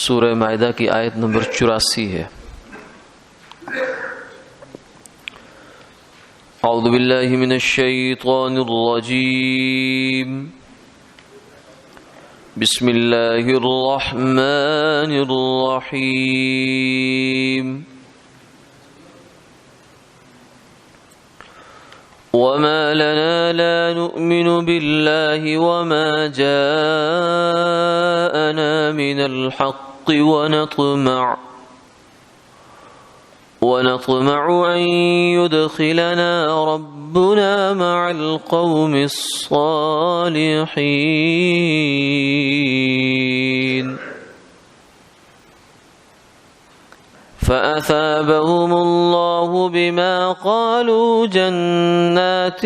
سورہ مائدہ کی آیت نمبر 84 ہے۔ اعوذ باللہ من الشیطان الرجیم، بسم اللہ الرحمن الرحیم۔ وما لنا لا نؤمن بالله وما جاءنا من الحق ونطمع أن يدخلنا ربنا مع القوم الصالحين فأثابهم الله بما قالوا جنات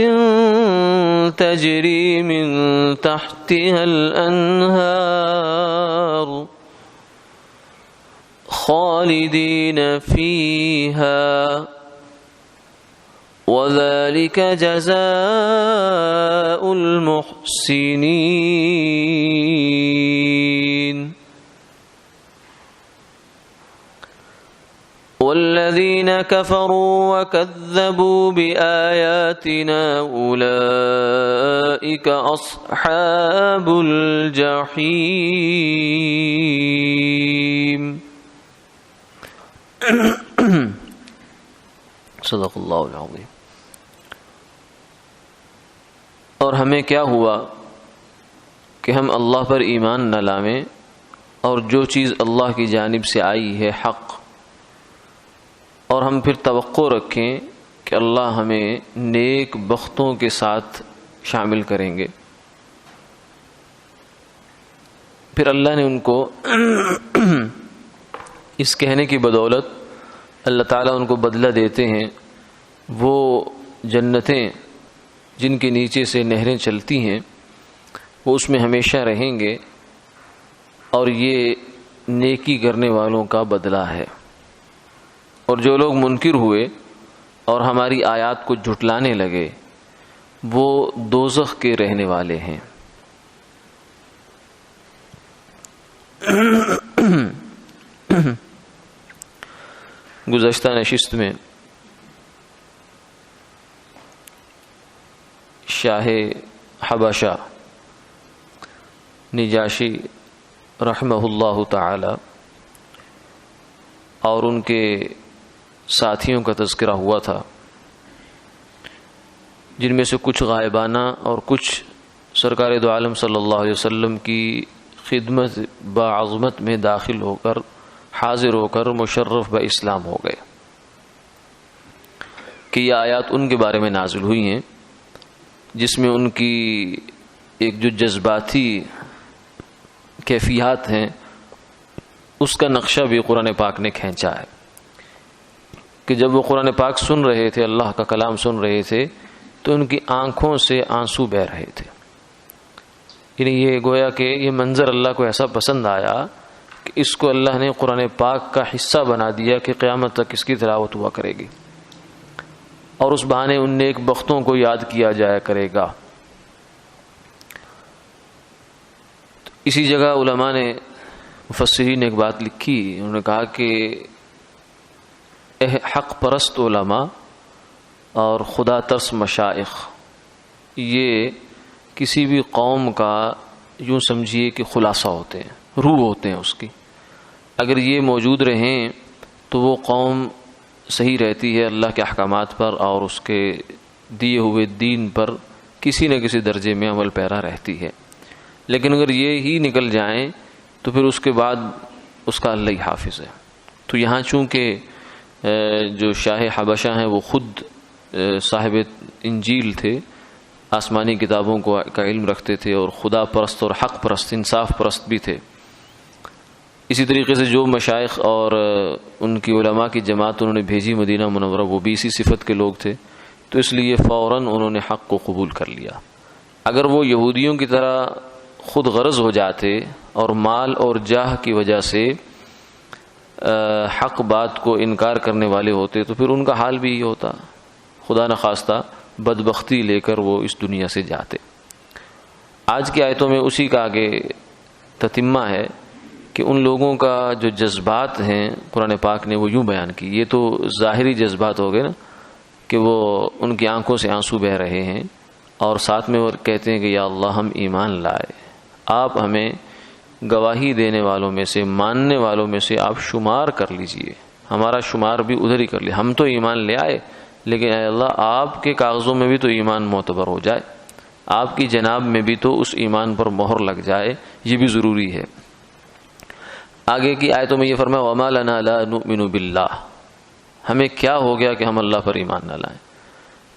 تجري من تحتها الأنهار خالدين فيها وذلك جزاء المحسنين والذين كفروا وكذبوا بآياتنا أولئك أصحاب الجحيم۔ صدق اللہ العظیم۔ اور ہمیں کیا ہوا کہ ہم اللہ پر ایمان نہ لائیں اور جو چیز اللہ کی جانب سے آئی ہے حق، اور ہم پھر توقع رکھیں کہ اللہ ہمیں نیک بختوں کے ساتھ شامل کریں گے۔ پھر اللہ نے ان کو اس کہنے کی بدولت اللہ تعالیٰ ان کو بدلہ دیتے ہیں، وہ جنتیں جن کے نیچے سے نہریں چلتی ہیں وہ اس میں ہمیشہ رہیں گے، اور یہ نیکی کرنے والوں کا بدلہ ہے۔ اور جو لوگ منکر ہوئے اور ہماری آیات کو جھٹلانے لگے وہ دوزخ کے رہنے والے ہیں۔ گزشتہ نشست میں شاہ حبشہ نجاشی رحمہ اللہ تعالی اور ان کے ساتھیوں کا تذکرہ ہوا تھا، جن میں سے کچھ غائبانہ اور کچھ سرکار دو عالم صلی اللہ علیہ وسلم کی خدمت بعظمت میں داخل ہو کر حاضر ہو کر مشرف باسلام ہو گئے، کہ یہ آیات ان کے بارے میں نازل ہوئی ہیں جس میں ان کی ایک جو جذباتی کیفیات ہیں اس کا نقشہ بھی قرآن پاک نے کھینچا ہے، کہ جب وہ قرآن پاک سن رہے تھے، اللہ کا کلام سن رہے تھے، تو ان کی آنکھوں سے آنسو بہہ رہے تھے۔ یعنی یہ گویا کہ یہ منظر اللہ کو ایسا پسند آیا کہ اس کو اللہ نے قرآن پاک کا حصہ بنا دیا کہ قیامت تک اس کی تلاوت ہوا کرے گی، اور اس بہانے ان نیک بختوں کو یاد کیا جایا کرے گا۔ اسی جگہ علماء نے مفسرین نے ایک بات لکھی، انہوں نے کہا کہ حق پرست علماء اور خدا ترس مشائخ یہ کسی بھی قوم کا یوں سمجھیے کہ خلاصہ ہوتے ہیں، روح ہوتے ہیں اس کی۔ اگر یہ موجود رہیں تو وہ قوم صحیح رہتی ہے، اللہ کے احکامات پر اور اس کے دیے ہوئے دین پر کسی نہ کسی درجے میں عمل پیرا رہتی ہے۔ لیکن اگر یہ ہی نکل جائیں تو پھر اس کے بعد اس کا اللہ ہی حافظ ہے۔ تو یہاں چونکہ جو شاہ حبشہ ہیں وہ خود صاحب انجیل تھے، آسمانی کتابوں کا علم رکھتے تھے اور خدا پرست اور حق پرست، انصاف پرست بھی تھے۔ اسی طریقے سے جو مشائخ اور ان کی علماء کی جماعت انہوں نے بھیجی مدینہ منورہ وہ بھی اسی صفت کے لوگ تھے، تو اس لیے فوراً انہوں نے حق کو قبول کر لیا۔ اگر وہ یہودیوں کی طرح خود غرض ہو جاتے اور مال اور جاہ کی وجہ سے حق بات کو انکار کرنے والے ہوتے تو پھر ان کا حال بھی یہ ہوتا، خدا نخواستہ بدبختی لے کر وہ اس دنیا سے جاتے۔ آج کی آیتوں میں اسی کا آگے تتمہ ہے کہ ان لوگوں کا جو جذبات ہیں قرآن پاک نے وہ یوں بیان کی. یہ تو ظاہری جذبات ہو گئے نا کہ وہ ان کی آنکھوں سے آنسو بہہ رہے ہیں اور ساتھ میں وہ کہتے ہیں کہ یا اللہ ہم ایمان لائے, آپ ہمیں گواہی دینے والوں میں سے, ماننے والوں میں سے آپ شمار کر لیجئے, ہمارا شمار بھی ادھر ہی کر لیں. ہم تو ایمان لے آئے لیکن اے اللہ آپ کے کاغذوں میں بھی تو ایمان معتبر ہو جائے, آپ کی جناب میں بھی تو اس ایمان پر مہر لگ جائے, یہ بھی ضروری ہے. آگے کی آیتوں میں یہ فرمایا وَمَا لَنَا لَا نُؤْمِنُ بِاللَّهِ, ہمیں کیا ہو گیا کہ ہم اللہ پر ایمان نہ لائیں.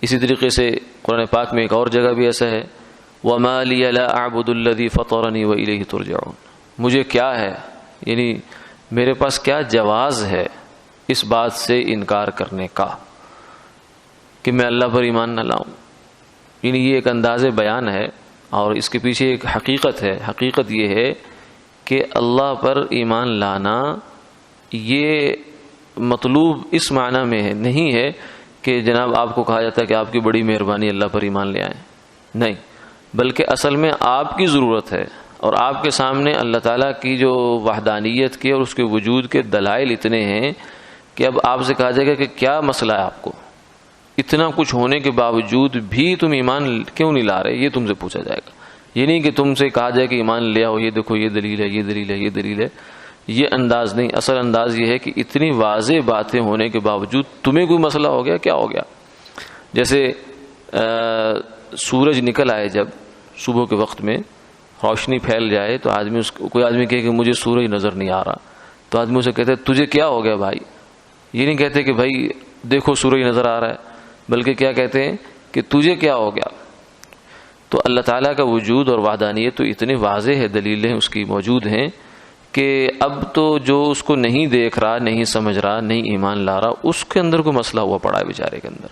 اسی طریقے سے قرآن پاک میں ایک اور جگہ بھی ایسا ہے وَمَا لِيَ لَا أَعْبُدُ الَّذِي فَطَرَنِي وَإِلَيْهِ تُرْجَعُونَ, مجھے کیا ہے, یعنی میرے پاس کیا جواز ہے اس بات سے انکار کرنے کا کہ میں اللہ پر ایمان نہ لاؤں. یعنی یہ ایک انداز بیان ہے اور اس کے پیچھے ایک حقیقت ہے. حقیقت یہ ہے کہ اللہ پر ایمان لانا یہ مطلوب اس معنی میں نہیں ہے کہ جناب آپ کو کہا جاتا ہے کہ آپ کی بڑی مہربانی اللہ پر ایمان لے آئیں, نہیں, بلکہ اصل میں آپ کی ضرورت ہے اور آپ کے سامنے اللہ تعالیٰ کی جو وحدانیت کے اور اس کے وجود کے دلائل اتنے ہیں کہ اب آپ سے کہا جائے گا کہ کیا مسئلہ ہے آپ کو, اتنا کچھ ہونے کے باوجود بھی تم ایمان کیوں نہیں لا رہے, یہ تم سے پوچھا جائے گا. یہ نہیں کہ تم سے کہا جائے کہ ایمان لے آؤ, یہ دیکھو یہ دلیل ہے, یہ دلیل ہے, یہ دلیل ہے, یہ انداز نہیں. اصل انداز یہ ہے کہ اتنی واضح باتیں ہونے کے باوجود تمہیں کوئی مسئلہ ہو گیا, کیا ہو گیا. جیسے سورج نکل آئے, جب صبح کے وقت میں روشنی پھیل جائے تو کوئی آدمی کہے کہ مجھے سورج نظر نہیں آ رہا, تو آدمی اسے کہتے تجھے کیا ہو گیا بھائی. یہ نہیں کہتے کہ بھائی دیکھو سورج نظر آ رہا ہے, بلکہ کیا کہتے ہیں کہ تجھے کیا ہو گیا. تو اللہ تعالیٰ کا وجود اور وحدانیت تو اتنی واضح ہے, دلیلیں اس کی موجود ہیں کہ اب تو جو اس کو نہیں دیکھ رہا, نہیں سمجھ رہا, نہیں ایمان لا رہا, اس کے اندر کوئی مسئلہ ہوا پڑا ہے بیچارے کے اندر.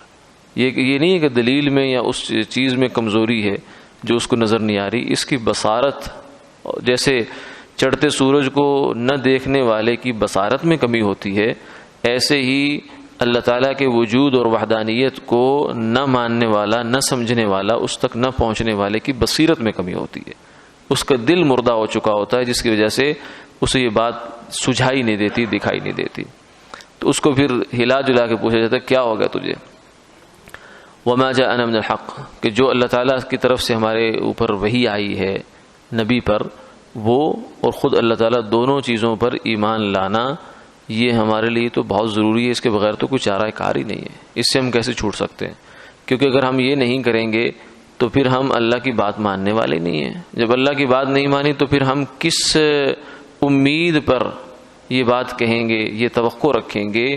یہ نہیں ہے کہ دلیل میں یا اس چیز میں کمزوری ہے جو اس کو نظر نہیں آ رہی. اس کی بصارت, جیسے چڑھتے سورج کو نہ دیکھنے والے کی بصارت میں کمی ہوتی ہے, ایسے ہی اللہ تعالیٰ کے وجود اور وحدانیت کو نہ ماننے والا, نہ سمجھنے والا, اس تک نہ پہنچنے والے کی بصیرت میں کمی ہوتی ہے. اس کا دل مردہ ہو چکا ہوتا ہے جس کی وجہ سے اسے یہ بات سجھائی نہیں دیتی, دکھائی نہیں دیتی. تو اس کو پھر ہلا جلا کے پوچھا جاتا ہے کیا ہو گیا تجھے. وما جاءنا من الحق, کہ جو اللہ تعالیٰ کی طرف سے ہمارے اوپر وحی آئی ہے نبی پر, وہ اور خود اللہ تعالیٰ دونوں چیزوں پر ایمان لانا یہ ہمارے لیے تو بہت ضروری ہے. اس کے بغیر تو کوئی چارہ کار ہی نہیں ہے. اس سے ہم کیسے چھوٹ سکتے ہیں, کیونکہ اگر ہم یہ نہیں کریں گے تو پھر ہم اللہ کی بات ماننے والے نہیں ہیں. جب اللہ کی بات نہیں مانی تو پھر ہم کس امید پر یہ بات کہیں گے, یہ توقع رکھیں گے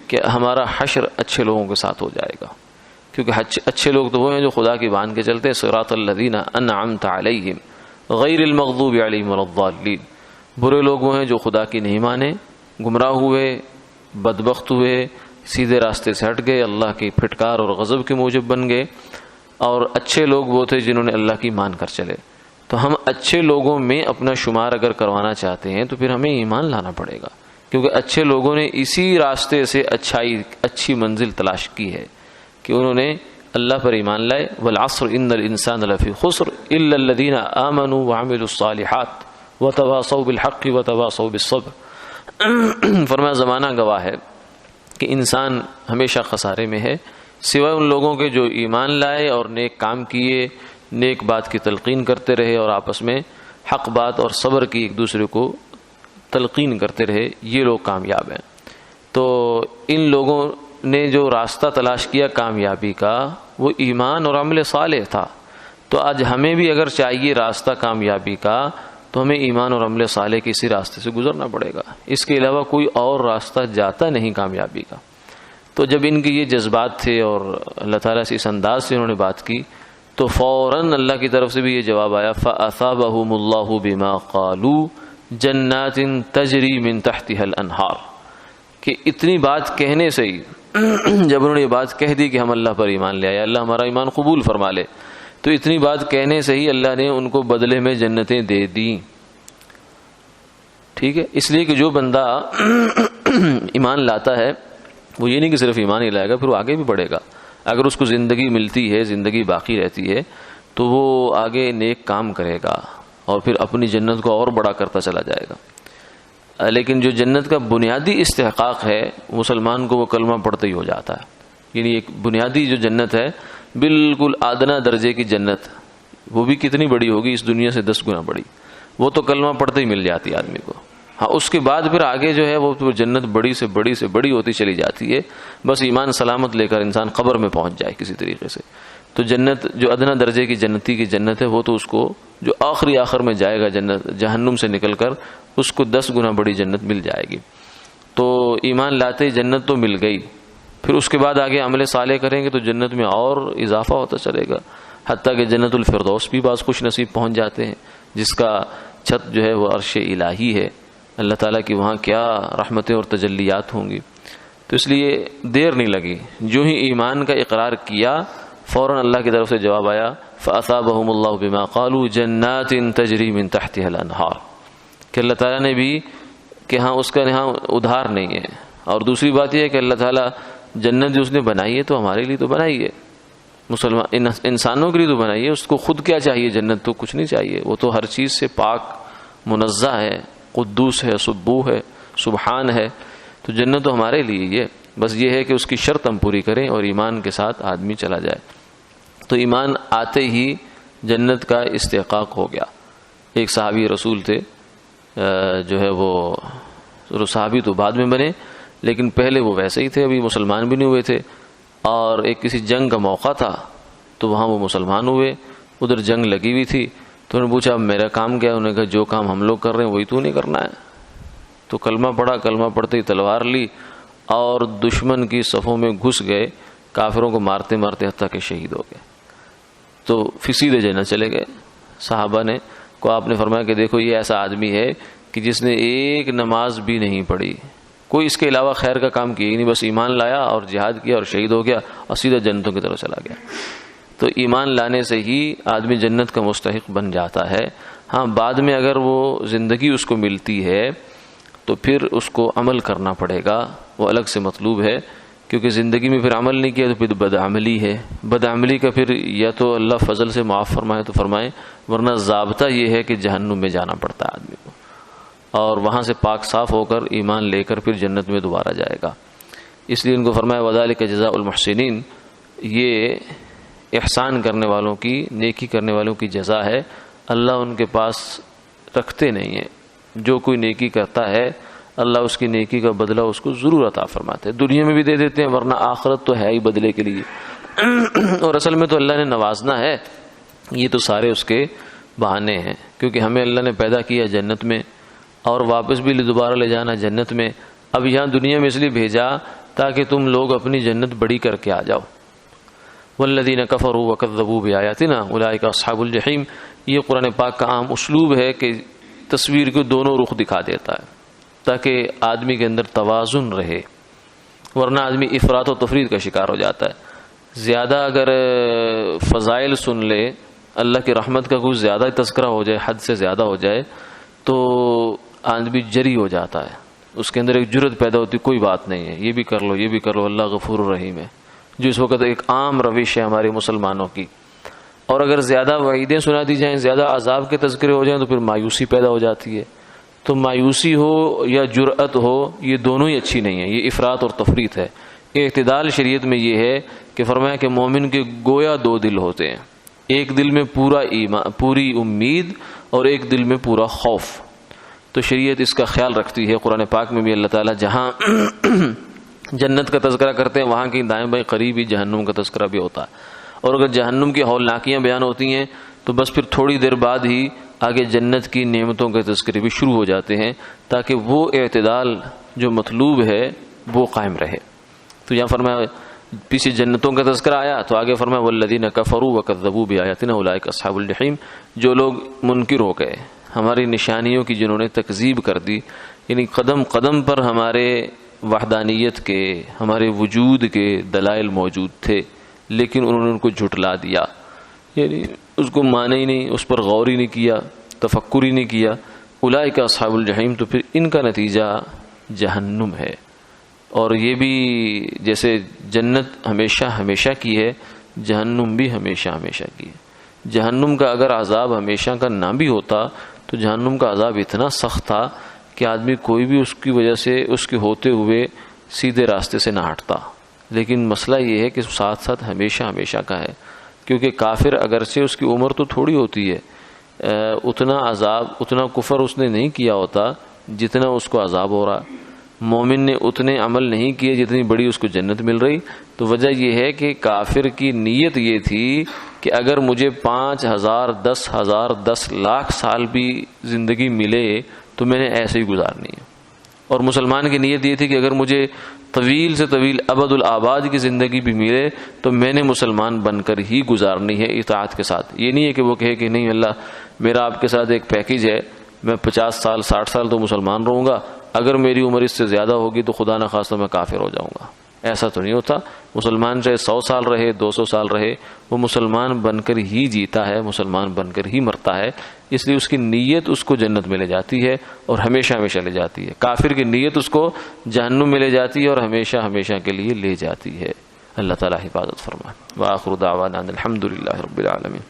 کہ ہمارا حشر اچھے لوگوں کے ساتھ ہو جائے گا. کیونکہ اچھے لوگ تو وہ ہیں جو خدا کی مان کے چلتے ہیں. صراط الذین انعمت علیہم غیر المغضوب علیہم ولا الضالین. برے لوگ وہ ہیں جو خدا کی نہیں مانے, گمراہ ہوئے, بدبخت ہوئے, سیدھے راستے سے ہٹ گئے, اللہ کی پھٹکار اور غضب کے موجب بن گئے. اور اچھے لوگ وہ تھے جنہوں نے اللہ کی مان کر چلے. تو ہم اچھے لوگوں میں اپنا شمار اگر کروانا چاہتے ہیں تو پھر ہمیں ایمان لانا پڑے گا, کیونکہ اچھے لوگوں نے اسی راستے سے اچھی منزل تلاش کی ہے کہ انہوں نے اللہ پر ایمان لائے. والعصر ان الانسان لفی خسر الا الذین آمنوا وعملوا الصالحات وتواصوا بالحق وتواصوا بالصبر. فرمایا زمانہ گواہ ہے کہ انسان ہمیشہ خسارے میں ہے سوائے ان لوگوں کے جو ایمان لائے اور نیک کام کیے, نیک بات کی تلقین کرتے رہے اور آپس میں حق بات اور صبر کی ایک دوسرے کو تلقین کرتے رہے, یہ لوگ کامیاب ہیں. تو ان لوگوں نے جو راستہ تلاش کیا کامیابی کا وہ ایمان اور عمل صالح تھا. تو آج ہمیں بھی اگر چاہیے راستہ کامیابی کا تو ہمیں ایمان اور عمل صالح کے اسی راستے سے گزرنا پڑے گا. اس کے علاوہ کوئی اور راستہ جاتا نہیں کامیابی کا. تو جب ان کے یہ جذبات تھے اور اللہ تعالیٰ سے اس انداز سے انہوں نے بات کی تو فوراً اللہ کی طرف سے بھی یہ جواب آیا فَأَثَابَهُمُ اللَّهُ بِمَا قَالُوا جَنَّاتٍ تَجْرِي مِن تَحْتِهَا الْأَنْهَارُ. کہ اتنی بات کہنے سے ہی جب انہوں نے یہ بات کہہ دی کہ ہم اللہ پر ایمان لے آئے, اللہ ہمارا ایمان قبول فرما لے, تو اتنی بات کہنے سے ہی اللہ نے ان کو بدلے میں جنتیں دے دیں. ٹھیک ہے, اس لیے کہ جو بندہ ایمان لاتا ہے وہ یہ نہیں کہ صرف ایمان ہی لائے گا, پھر وہ آگے بھی بڑھے گا. اگر اس کو زندگی ملتی ہے, زندگی باقی رہتی ہے, تو وہ آگے نیک کام کرے گا اور پھر اپنی جنت کو اور بڑا کرتا چلا جائے گا. لیکن جو جنت کا بنیادی استحقاق ہے مسلمان کو وہ کلمہ پڑھتے ہی ہو جاتا ہے. یعنی ایک بنیادی جو جنت ہے بالکل ادنیٰ درجے کی جنت، وہ بھی کتنی بڑی ہوگی، اس دنیا سے 10 گنا بڑی، وہ تو کلمہ پڑھتے ہی مل جاتی ہے آدمی کو. ہاں اس کے بعد پھر آگے جو ہے وہ جنت بڑی سے بڑی سے بڑی ہوتی چلی جاتی ہے، بس ایمان سلامت لے کر انسان قبر میں پہنچ جائے کسی طریقے سے. تو جنت جو ادنیٰ درجے کی جنتی کی جنت ہے وہ تو اس کو جو آخر میں جائے گا جنت جہنم سے نکل کر، اس کو 10 گنا بڑی جنت مل جائے گی. تو ایمان لاتے ہی جنت تو مل گئی، پھر اس کے بعد آگے عمل صالح کریں گے تو جنت میں اور اضافہ ہوتا چلے گا، حتیٰ کہ جنت الفردوس بھی بعض خوش نصیب پہنچ جاتے ہیں، جس کا چھت جو ہے وہ عرش الہی ہے. اللہ تعالیٰ کی وہاں کیا رحمتیں اور تجلیات ہوں گی. تو اس لیے دیر نہیں لگی، جو ہی ایمان کا اقرار کیا فوراً اللہ کی طرف سے جواب آیا فَأَثَابَهُمُ اللَّهُ بِمَا قَالُوا جَنَّاتٍ تَجْرِي مِن تَحْتِهَا الْأَنْهَارُ، کہ اللہ تعالیٰ نے بھی کہ ہاں اس کا یہاں ادھار نہیں ہے. اور دوسری بات یہ ہے کہ اللہ تعالیٰ جنت جو اس نے بنائی ہے تو ہمارے لیے تو بنائی ہے، مسلمان انسانوں کے لیے تو بنائی ہے. اس کو خود کیا چاہیے؟ جنت تو کچھ نہیں چاہیے، وہ تو ہر چیز سے پاک منزہ ہے، قدوس ہے، سبوح ہے، سبحان ہے. تو جنت تو ہمارے لیے ہی ہے، بس یہ ہے کہ اس کی شرط ہم پوری کریں اور ایمان کے ساتھ آدمی چلا جائے. تو ایمان آتے ہی جنت کا استحقاق ہو گیا. ایک صحابی رسول تھے، جو ہے وہ صحابی تو بعد میں بنے، لیکن پہلے وہ ویسے ہی تھے، ابھی مسلمان بھی نہیں ہوئے تھے. اور ایک کسی جنگ کا موقع تھا تو وہاں وہ مسلمان ہوئے، ادھر جنگ لگی ہوئی تھی. تو انہوں نے پوچھا میرا کام کیا ہے؟ انہوں نے کہا جو کام ہم لوگ کر رہے ہیں وہی تو نہیں کرنا ہے. تو کلمہ پڑھا، کلمہ پڑھتے ہی تلوار لی اور دشمن کی صفوں میں گھس گئے، کافروں کو مارتے مارتے حتیٰ کہ شہید ہو گئے. تو پھر سیدھے جنت چلے گئے. صحابہ نے کو آپ نے فرمایا کہ دیکھو یہ ایسا آدمی ہے کہ جس نے ایک نماز بھی نہیں پڑھی، کوئی اس کے علاوہ خیر کا کام کیا ہی نہیں، بس ایمان لایا اور جہاد کیا اور شہید ہو گیا اور سیدھا جنتوں کی طرف چلا گیا. تو ایمان لانے سے ہی آدمی جنت کا مستحق بن جاتا ہے. ہاں بعد میں اگر وہ زندگی اس کو ملتی ہے تو پھر اس کو عمل کرنا پڑے گا، وہ الگ سے مطلوب ہے. کیونکہ زندگی میں پھر عمل نہیں کیا تو پھر بدعملی ہے. بدعملی کا پھر یا تو اللہ فضل سے معاف فرمائے تو فرمائے، ورنہ ضابطہ یہ ہے کہ جہنم میں جانا پڑتا ہے آدمی کو، اور وہاں سے پاک صاف ہو کر ایمان لے کر پھر جنت میں دوبارہ جائے گا. اس لیے ان کو فرمایا وَذَلِكَ جَزَاءُ الْمُحْسِنِينَ، یہ احسان کرنے والوں کی، نیکی کرنے والوں کی جزا ہے. اللہ ان کے پاس رکھتے نہیں ہیں. جو کوئی نیکی کرتا ہے اللہ اس کی نیکی کا بدلہ اس کو ضرور عطا فرماتے ہیں. دنیا میں بھی دے دیتے ہیں، ورنہ آخرت تو ہے ہی بدلے کے لیے. اور اصل میں تو اللہ نے نوازنا ہے، یہ تو سارے اس کے بہانے ہیں. کیونکہ ہمیں اللہ نے پیدا کیا جنت میں اور واپس بھی دوبارہ لے جانا جنت میں. اب یہاں دنیا میں اس لیے بھیجا تاکہ تم لوگ اپنی جنت بڑی کر کے آ جاؤ. والذین کفروا وکذبوا بآیاتنا اولئک اصحاب الجحیم، یہ قرآن پاک کا عام اسلوب ہے کہ تصویر کو دونوں رخ دکھا دیتا ہے تاکہ آدمی کے اندر توازن رہے، ورنہ آدمی افراط و تفریط کا شکار ہو جاتا ہے. زیادہ اگر فضائل سن لے، اللہ کی رحمت کا کچھ زیادہ تذکرہ ہو جائے، حد سے زیادہ ہو جائے تو آدمی جری ہو جاتا ہے. اس کے اندر ایک جرت پیدا ہوتی، کوئی بات نہیں ہے، یہ بھی کر لو، یہ بھی کر لو، اللہ غفور الرحیم ہے، جو اس وقت ایک عام روش ہے ہمارے مسلمانوں کی. اور اگر زیادہ وعیدیں سنا دی جائیں، زیادہ عذاب کے تذکرے ہو جائیں تو پھر مایوسی پیدا ہو جاتی ہے. تو مایوسی ہو یا جرأت ہو، یہ دونوں ہی اچھی نہیں ہے، یہ افراط اور تفریط ہے. اعتدال شریعت میں یہ ہے کہ فرمایا کہ مومن کے گویا 2 دل ہوتے ہیں، ایک دل میں پورا ایمان، پوری امید، اور ایک دل میں پورا خوف. تو شریعت اس کا خیال رکھتی ہے. قرآن پاک میں بھی اللہ تعالیٰ جہاں جنت کا تذکرہ کرتے ہیں وہاں کی دائیں بائیں قریب ہی جہنم کا تذکرہ بھی ہوتا ہے. اور اگر جہنم کی ہولناکیاں بیان ہوتی ہیں تو بس پھر تھوڑی دیر بعد ہی آگے جنت کی نعمتوں کے تذکرے بھی شروع ہو جاتے ہیں تاکہ وہ اعتدال جو مطلوب ہے وہ قائم رہے. تو یہاں فرمایا پیچھے جنتوں کا تذکرہ آیا تو آگے فرمایا والذین کفروا وکذبوا بآیاتنا اولئک اصحاب الجحیم، جو لوگ منکر ہو گئے ہماری نشانیوں کی، جنہوں نے تکذیب کر دی، یعنی قدم قدم پر ہمارے وحدانیت کے، ہمارے وجود کے دلائل موجود تھے لیکن انہوں نے ان کو جھٹلا دیا، یعنی اس کو مانا ہی نہیں، اس پر غور ہی نہیں کیا، تفکر ہی نہیں کیا. اولئک اصحاب الجحیم، تو پھر ان کا نتیجہ جہنم ہے. اور یہ بھی جیسے جنت ہمیشہ ہمیشہ کی ہے، جہنم بھی ہمیشہ ہمیشہ کی ہے. جہنم کا اگر عذاب ہمیشہ کا نہ بھی ہوتا تو جہنم کا عذاب اتنا سخت تھا کہ آدمی کوئی بھی اس کی وجہ سے اس کے ہوتے ہوئے سیدھے راستے سے نہ ہٹتا، لیکن مسئلہ یہ ہے کہ ساتھ ساتھ ہمیشہ ہمیشہ کا ہے، کیونکہ کافر اگرچہ اس کی عمر تو تھوڑی ہوتی ہے، اتنا عذاب اتنا کفر اس نے نہیں کیا ہوتا جتنا اس کو عذاب ہو رہا، مومن نے اتنے عمل نہیں کیے جتنی بڑی اس کو جنت مل رہی۔ تو وجہ یہ ہے کہ کافر کی نیت یہ تھی کہ اگر مجھے 5,000 10,000 10 لاکھ سال بھی زندگی ملے تو میں نے ایسے ہی گزارنی ہے، اور مسلمان کی نیت یہ تھی کہ اگر مجھے طویل سے طویل ابد الآباد کی زندگی بھی ملے تو میں نے مسلمان بن کر ہی گزارنی ہے اطاعت کے ساتھ۔ یہ نہیں ہے کہ وہ کہے کہ نہیں اللہ میرا آپ کے ساتھ ایک پیکیج ہے، میں 50 سال 60 سال تو مسلمان رہوں گا، اگر میری عمر اس سے زیادہ ہوگی تو خدا نہ خواستہ میں کافر ہو جاؤں گا۔ ایسا تو نہیں ہوتا، مسلمان چاہے 100 سال رہے 200 سال رہے، وہ مسلمان بن کر ہی جیتا ہے، مسلمان بن کر ہی مرتا ہے، اس لیے اس کی نیت اس کو جنت میں لے جاتی ہے اور ہمیشہ ہمیشہ لے جاتی ہے۔ کافر کی نیت اس کو جہنم میں لے جاتی ہے اور ہمیشہ ہمیشہ کے لیے لے جاتی ہے۔ اللہ تعالیٰ حفاظت فرمائے۔ وآخر دعوانا الحمد للہ رب العالمین۔